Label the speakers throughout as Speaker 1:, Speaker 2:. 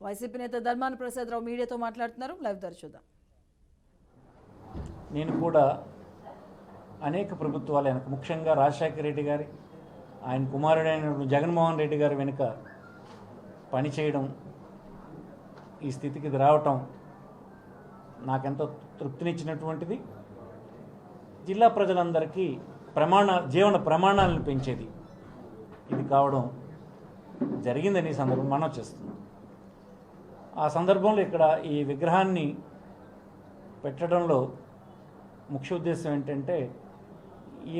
Speaker 1: YCP నేత ధర్మాన ప్రసాదరావు మీడియాతో మాట్లాడుతున్నారు. లైవ్ ద్వారా చూద్దాం.
Speaker 2: నేను కూడా అనేక ప్రభుత్వాలు వెనక, ముఖ్యంగా రాజశేఖర రెడ్డి గారి, ఆయన కుమారుడైన జగన్మోహన్ రెడ్డి గారి వెనుక పనిచేయడం, ఈ స్థితికి ఇది రావటం నాకెంతో తృప్తినిచ్చినటువంటిది. జిల్లా ప్రజలందరికీ జీవన ప్రమాణాలను పెంచేది ఇది కావడం జరిగిందని సందర్భం మనం చేస్తున్నాం. ఆ సందర్భంలో ఇక్కడ ఈ విగ్రహాన్ని పెట్టడంలో ముఖ్య ఉద్దేశం ఏంటంటే,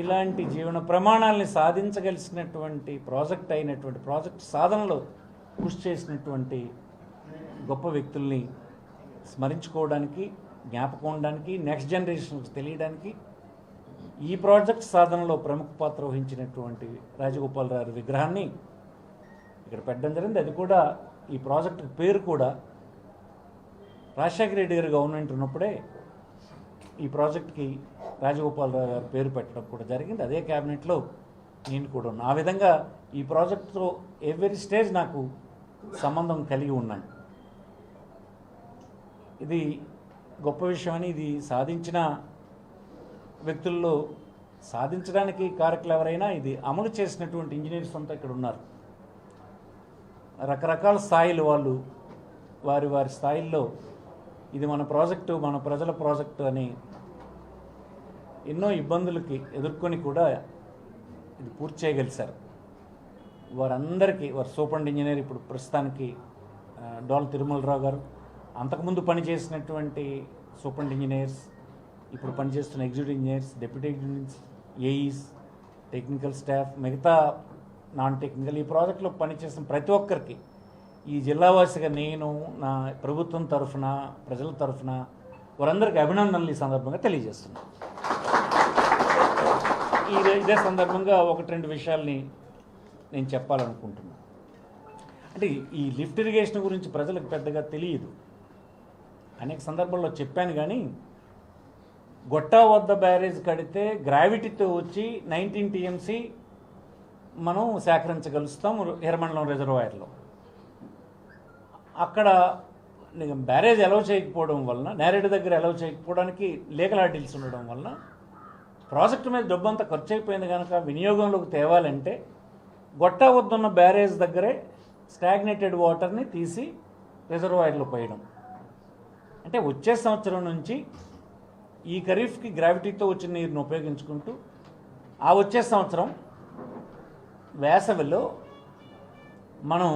Speaker 2: ఇలాంటి జీవన ప్రమాణాలని సాధించగలిసినటువంటి ప్రాజెక్ట్ సాధనలో కృషి చేసినటువంటి గొప్ప వ్యక్తుల్ని స్మరించుకోవడానికి, జ్ఞాపకం ఉండడానికి, నెక్స్ట్ జనరేషన్కి తెలియడానికి ఈ ప్రాజెక్ట్ సాధనలో ప్రముఖ పాత్ర వహించినటువంటి రాజగోపాలరావు విగ్రహాన్ని ఇక్కడ పెట్టడం జరిగింది. అది కూడా ఈ ప్రాజెక్టు పేరు కూడా రాజశేఖర రెడ్డి గారి గవర్నమెంట్ ఉన్నప్పుడే ఈ ప్రాజెక్ట్కి రాజగోపాలరావు గారి పేరు పెట్టడం కూడా జరిగింది. అదే క్యాబినెట్లో నేను కూడా ఉన్నాను. ఆ విధంగా ఈ ప్రాజెక్టుతో ఎవ్రీ స్టేజ్ నాకు సంబంధం కలిగి ఉన్నాను. ఇది గొప్ప విషయమని, ఇది సాధించిన వ్యక్తుల్లో సాధించడానికి కారకులు ఎవరైనా ఇది అమలు చేసినటువంటి ఇంజనీర్స్ అంతా ఇక్కడ ఉన్నారు. రకరకాల స్థాయిలు వాళ్ళు వారి స్థాయిల్లో ఇది మన ప్రాజెక్టు, మన ప్రజల ప్రాజెక్టు అని ఎన్నో ఇబ్బందులకి ఎదుర్కొని కూడా ఇది పూర్తి చేయగలిశారు. వారందరికీ సూపరింట్ ఇంజనీర్ ఇప్పుడు ప్రస్తుతానికి డోల తిరుమలరావు గారు, అంతకుముందు పనిచేసినటువంటి సూపరింట్ ఇంజనీర్స్, ఇప్పుడు పనిచేస్తున్న executive engineers, deputy engineers, AEs, technical staff, మిగతా నాన్ టెక్నికల్, ఈ ప్రాజెక్టులో పనిచేసిన ప్రతి ఒక్కరికి ఈ జిల్లావాసిగా నేను నా ప్రభుత్వం తరఫున, ప్రజల తరఫున వారందరికీ అభినందనలు ఈ సందర్భంగా తెలియజేస్తున్నాను. ఇదే సందర్భంగా ఒకటి రెండు విషయాల్ని నేను చెప్పాలనుకుంటున్నాను. అంటే ఈ లిఫ్ట్ ఇరిగేషన్ గురించి ప్రజలకు పెద్దగా తెలియదు. అనేక సందర్భాల్లో చెప్పాను, కానీ గొట్టా వద్ద బ్యారేజ్ కడితే గ్రావిటీతో వచ్చి 19 TMC మనం సేకరించగలుస్తాం ఎర్రమండలం రిజర్వాయర్లో. అక్కడ బ్యారేజ్ అలౌ చేయకపోవడం వలన, నేరేడు దగ్గర అలౌ చేయకపోవడానికి లీగల్ హార్డిల్స్ ఉండడం వలన ప్రాజెక్టు మీద డబ్బంతా ఖర్చు అయిపోయింది. కనుక వినియోగంలోకి తేవాలంటే గొట్టా వద్దున్న బ్యారేజ్ దగ్గరే స్టాగ్నేటెడ్ వాటర్ని తీసి రిజర్వాయర్లో పోయడం. అంటే వచ్చే సంవత్సరం నుంచి ఈ ఖరీఫ్కి గ్రావిటీతో వచ్చిన నీరుని ఉపయోగించుకుంటూ, ఆ వచ్చే సంవత్సరం వేసవిలో మనం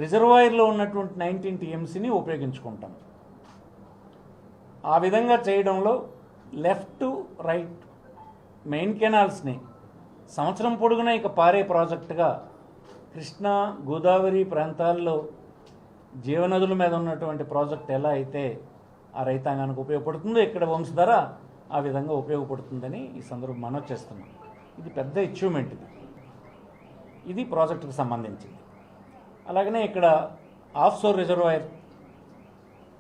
Speaker 2: రిజర్వాయర్లో ఉన్నటువంటి 19 TMCని ఉపయోగించుకుంటాం. ఆ విధంగా చేయడంలో లెఫ్ట్ రైట్ మెయిన్ కెనాల్స్ని సంవత్సరం పొడుగునా ఇక పారే ప్రాజెక్టుగా కృష్ణా గోదావరి ప్రాంతాల్లో జీవనదుల మీద ఉన్నటువంటి ప్రాజెక్ట్ ఎలా అయితే ఆ రైతాంగానికి ఉపయోగపడుతుందో, ఇక్కడ వంశధార ఆ విధంగా ఉపయోగపడుతుందని ఈ సందర్భం మనం చేస్తున్నాం. ఇది పెద్ద అచీవ్మెంట్. ఇది ప్రాజెక్టుకు సంబంధించింది. అలాగనే ఇక్కడ ఆఫ్షోర్ రిజర్వాయర్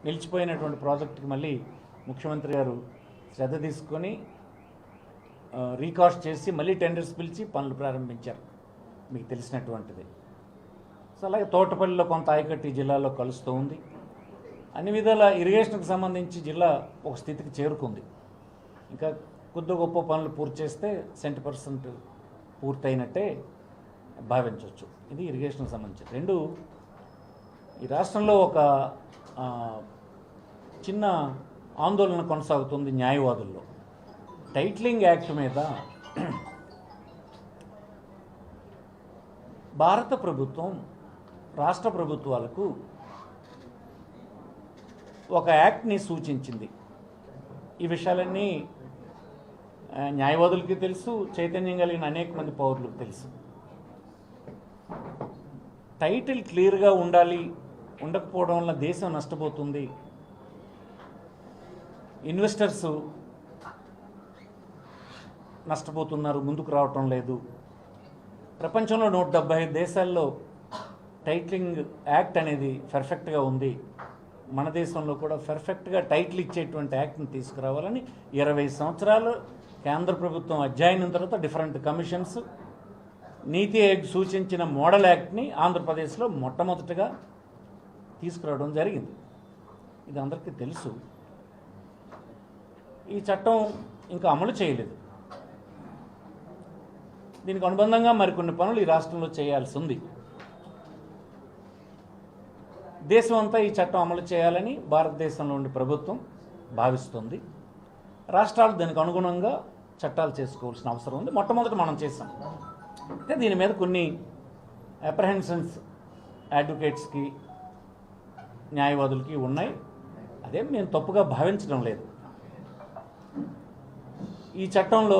Speaker 2: నిలిచిపోయినటువంటి ప్రాజెక్టుకి మళ్ళీ ముఖ్యమంత్రి గారు శ్రద్ధ తీసుకొని రీకాస్ట్ చేసి మళ్ళీ టెండర్స్ పిలిచి పనులు ప్రారంభించారు, మీకు తెలిసినటువంటిది. సో అలాగే తోటపల్లిలో కొంత ఆయకట్టి జిల్లాలో కలుస్తూ ఉంది. అన్ని విధాల ఇరిగేషన్కి సంబంధించి జిల్లా ఒక స్థితికి చేరుకుంది. ఇంకా కొద్ది గొప్ప పనులు పూర్తి చేస్తే 70% పూర్తయినట్టే భావించవచ్చు. ఇది ఇరిగేషన్కి సంబంధించి. రెండు, ఈ రాష్ట్రంలో ఒక చిన్న ఆందోళన కొనసాగుతుంది న్యాయవాదుల్లో. టైటిలింగ్ యాక్ట్ మీద భారత ప్రభుత్వం రాష్ట్ర ప్రభుత్వాలకు ఒక యాక్ట్ని సూచించింది. ఈ విషయాలన్నీ న్యాయవాదులకి తెలుసు, చైతన్యం కలిగిన అనేక మంది పౌరులకు తెలుసు. టైటిల్ క్లియర్గా ఉండాలి, ఉండకపోవడం వల్ల దేశం నష్టపోతుంది, ఇన్వెస్టర్స్ నష్టపోతున్నారు, ముందుకు రావటం లేదు. ప్రపంచంలో 175 దేశాల్లో టైటిలింగ్ యాక్ట్ అనేది పర్ఫెక్ట్గా ఉంది. మన దేశంలో కూడా పర్ఫెక్ట్గా టైటిల్ ఇచ్చేటువంటి యాక్ట్ని తీసుకురావాలని 20 సంవత్సరాలు కేంద్ర ప్రభుత్వం అధ్యయనం తర్వాత డిఫరెంట్ కమిషన్స్ నీతి ఆయోగ్ సూచించిన మోడల్ యాక్ట్ని ఆంధ్రప్రదేశ్లో మొట్టమొదటిగా తీసుకురావడం జరిగింది. ఇది అందరికీ తెలుసు. ఈ చట్టం ఇంకా అమలు చేయలేదు. దీనికి అనుబంధంగా మరికొన్ని పనులు ఈ రాష్ట్రంలో చేయాల్సి ఉంది. దేశం అంతా ఈ చట్టం అమలు చేయాలని భారతదేశంలో ఉండే ప్రభుత్వం భావిస్తుంది. రాష్ట్రాలు దానికి అనుగుణంగా చట్టాలు చేసుకోవాల్సిన అవసరం ఉంది. మొట్టమొదట మనం చేసాం. అంటే దీని మీద కొన్ని అప్రహెన్షన్స్ అడ్వకేట్స్కి, న్యాయవాదులకి ఉన్నాయి. అదేం మేము తప్పుగా భావించడం లేదు. ఈ చట్టంలో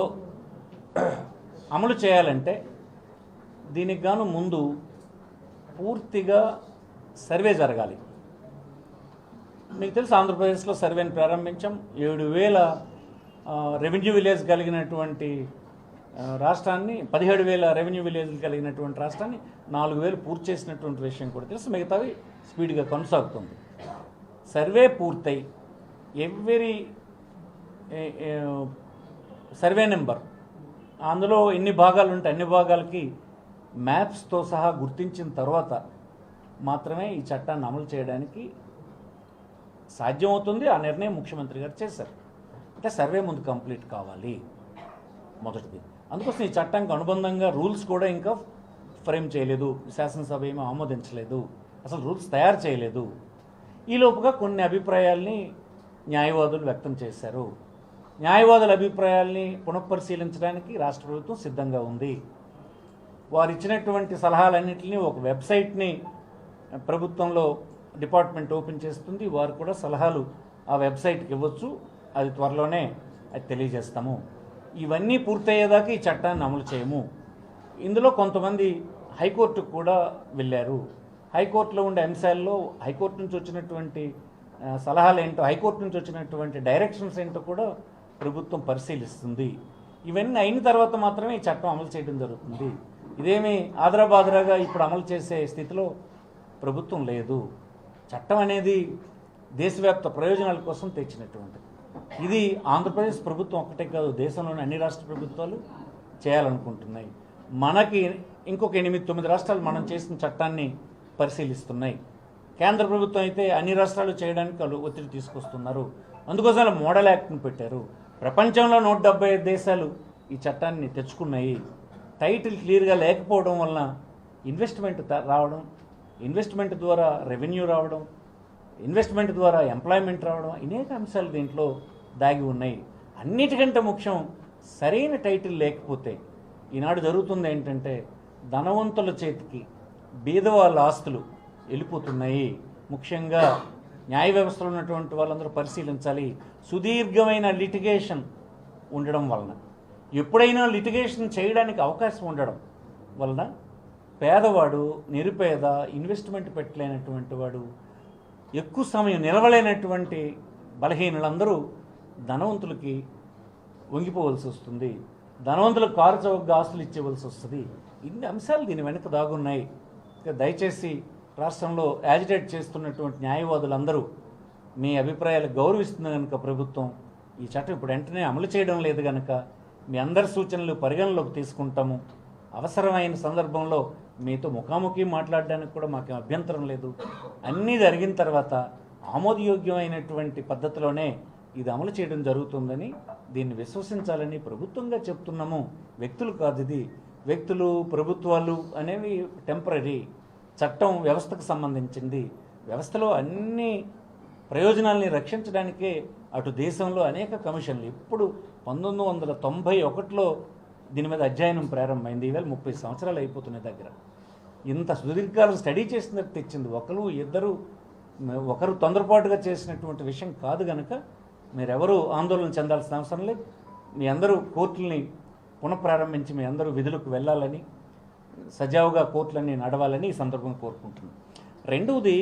Speaker 2: అమలు చేయాలంటే దీనికి గాను ముందు పూర్తిగా సర్వే జరగాలి. మీకు తెలుసు, ఆంధ్రప్రదేశ్లో సర్వేని ప్రారంభించాం. 7,000 రెవెన్యూ విలేజ్ కలిగినటువంటి రాష్ట్రాన్ని, 17,000 రెవెన్యూ విలేజ్లు కలిగినటువంటి రాష్ట్రాన్ని 4,000 పూర్తి చేసినటువంటి విషయం కూడా తెలుసు. మిగతావి స్పీడ్గా కొనసాగుతుంది. సర్వే పూర్తయి ఎవ్రీ సర్వే నెంబర్, అందులో ఎన్ని భాగాలు ఉంటే అన్ని భాగాలకి మ్యాప్స్తో సహా గుర్తించిన తర్వాత మాత్రమే ఈ చట్టాన్ని అమలు చేయడానికి సాధ్యమవుతుంది. ఆ నిర్ణయం ముఖ్యమంత్రి గారు చేశారు. అంటే సర్వే ముందు కంప్లీట్ కావాలి మొదటిది. అందుకోసం ఈ చట్టానికి అనుబంధంగా రూల్స్ కూడా ఇంకా ఫ్రేమ్ చేయలేదు. శాసనసభ ఏమీ ఆమోదించలేదు, అసలు రూల్స్ తయారు చేయలేదు. ఈలోపుగా కొన్ని అభిప్రాయాల్ని న్యాయవాదులు వ్యక్తం చేశారు. న్యాయవాదుల అభిప్రాయాల్ని పునఃపరిశీలించడానికి రాష్ట్ర ప్రభుత్వం సిద్ధంగా ఉంది. వారు ఇచ్చినటువంటి సలహాలన్నింటినీ ఒక వెబ్సైట్ని ప్రభుత్వంలో డిపార్ట్మెంట్ ఓపెన్ చేస్తుంది. వారు కూడా సలహాలు ఆ వెబ్సైట్కి ఇవ్వచ్చు. అది త్వరలోనే అది తెలియజేస్తాము. ఇవన్నీ పూర్తయ్యేదాకా ఈ చట్టాన్ని అమలు చేయము. ఇందులో కొంతమంది హైకోర్టుకు కూడా వెళ్ళారు. హైకోర్టులో ఉండే అంశాల్లో హైకోర్టు నుంచి వచ్చినటువంటి సలహాలు ఏంటో, హైకోర్టు నుంచి వచ్చినటువంటి డైరెక్షన్స్ ఏంటో కూడా ప్రభుత్వం పరిశీలిస్తుంది. ఇవన్నీ అయిన తర్వాత మాత్రమే ఈ చట్టం అమలు చేయడం జరుగుతుంది. ఇదేమీ ఆదరాబాదరాగా ఇప్పుడు అమలు చేసే స్థితిలో ప్రభుత్వం లేదు. చట్టం అనేది దేశవ్యాప్త ప్రయోజనాల కోసం తెచ్చినటువంటిది. ఇది ఆంధ్రప్రదేశ్ ప్రభుత్వం ఒక్కటే కాదు, దేశంలోని అన్ని రాష్ట్ర ప్రభుత్వాలు చేయాలనుకుంటున్నాయి. మనకి ఇంకొక 8-9 రాష్ట్రాలు మనం చేసిన చట్టాన్ని పరిశీలిస్తున్నాయి. కేంద్ర ప్రభుత్వం అయితే అన్ని రాష్ట్రాలు చేయడానికి వాళ్ళు ఒత్తిడి తీసుకొస్తున్నారు. అందుకోసం మోడల్ యాక్ట్ని పెట్టారు. ప్రపంచంలో 175 దేశాలు ఈ చట్టాన్ని తెచ్చుకున్నాయి. టైటిల్ క్లియర్గా లేకపోవడం వలన ఇన్వెస్ట్మెంట్ రావడం, ఇన్వెస్ట్మెంట్ ద్వారా రెవెన్యూ రావడం, ఇన్వెస్ట్మెంట్ ద్వారా ఎంప్లాయ్మెంట్ రావడం, అనేక అంశాలు దీంట్లో దాగి ఉన్నాయి. అన్నిటికంటే ముఖ్యం, సరైన టైటిల్ లేకపోతే ఈనాడు జరుగుతుంది ఏంటంటే ధనవంతుల చేతికి బీదవాళ్ళ ఆస్తులు వెళ్ళిపోతున్నాయి. ముఖ్యంగా న్యాయ వ్యవస్థలో ఉన్నటువంటి వాళ్ళందరూ పరిశీలించాలి. సుదీర్ఘమైన లిటిగేషన్ ఉండడం వలన, ఎప్పుడైనా లిటిగేషన్ చేయడానికి అవకాశం ఉండడం వలన పేదవాడు, నిరుపేద, ఇన్వెస్ట్మెంట్ పెట్టలేనటువంటి వాడు, ఎక్కువ సమయం నిలవలేనటువంటి బలహీనులందరూ ధనవంతులకి వంగిపోవలసి వస్తుంది. ధనవంతులకు కారు చౌకగా ఆస్తులు ఇచ్చేవలసి వస్తుంది. ఇన్ని అంశాలు దీని వెనుక దాగున్నాయి. దయచేసి రాష్ట్రంలో యాజిటేట్ చేస్తున్నటువంటి న్యాయవాదులందరూ మీ అభిప్రాయాలు గౌరవిస్తుంది కనుక ప్రభుత్వం ఈ చట్టం ఇప్పుడు వెంటనే అమలు చేయడం లేదు కనుక మీ అందరి సూచనలు పరిగణలోకి తీసుకుంటాము. అవసరమైన సందర్భంలో మీతో ముఖాముఖి మాట్లాడడానికి కూడా మాకు అభ్యంతరం లేదు. అన్నీ జరిగిన తర్వాత ఆమోదయోగ్యమైనటువంటి పద్ధతిలోనే ఇది అమలు చేయడం జరుగుతుందని, దీన్ని విశ్వసించాలని ప్రభుత్వంగా చెప్తున్నాము. వ్యక్తులు కాదు ఇది. వ్యక్తులు, ప్రభుత్వాలు అనేవి టెంపరీ. చట్టం వ్యవస్థకు సంబంధించింది. వ్యవస్థలో అన్ని ప్రయోజనాల్ని రక్షించడానికే అటు దేశంలో అనేక కమిషన్లు, ఇప్పుడు 1991లో దీని మీద అధ్యయనం ప్రారంభమైంది. ఈవేళ 30 సంవత్సరాలు అయిపోతున్న దగ్గర. ఇంత సుదీర్ఘకాలం స్టడీ చేసినట్టు తెచ్చింది. ఒకరు తొందరపాటుగా చేసినటువంటి విషయం కాదు కనుక మీరెవరూ ఆందోళన చెందాల్సిన అవసరం లేదు. మీ అందరూ కోర్టుల్ని పునఃప్రారంభించి మీ అందరూ విధులకు వెళ్ళాలని, సజావుగా కోర్టులన్నీ నడవాలని ఈ సందర్భంగా కోరుకుంటున్నాను. రెండవది,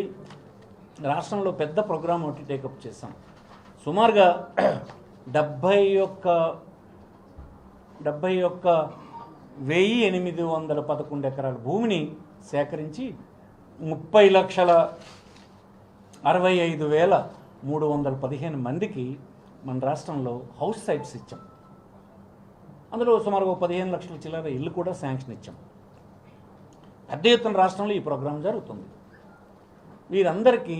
Speaker 2: రాష్ట్రంలో పెద్ద ప్రోగ్రాం ఒకటి టేకప్ చేశాం. సుమారుగా 71,811 ఎకరాల భూమిని సేకరించి 30,65,315 మందికి మన రాష్ట్రంలో హౌస్ సైట్స్ ఇచ్చాం. అందులో సుమారు 15 లక్షల చిల్లర ఇల్లు కూడా శాంక్షన్ ఇచ్చాం. పెద్ద ఎత్తున రాష్ట్రంలో ఈ ప్రోగ్రాం జరుగుతుంది. వీరందరికీ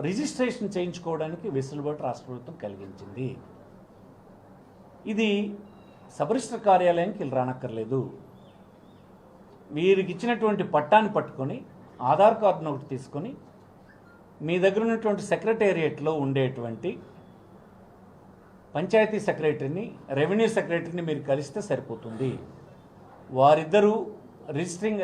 Speaker 2: రిజిస్ట్రేషన్ చేయించుకోవడానికి వెసులుబాటు రాష్ట్ర ప్రభుత్వం కలిగించింది. ఇది సబ్ రిజిస్టర్ కార్యాలయానికి వీళ్ళు రానక్కర్లేదు. వీరికి ఇచ్చినటువంటి పట్టాన్ని పట్టుకొని ఆధార్ కార్డును ఒకటి తీసుకొని మీ దగ్గర ఉన్నటువంటి సెక్రటేరియట్లో ఉండేటువంటి పంచాయతీ సెక్రటరీని, రెవెన్యూ సెక్రటరీని మీరు కలిస్తే సరిపోతుంది. వారిద్దరూ రిజిస్టరింగ్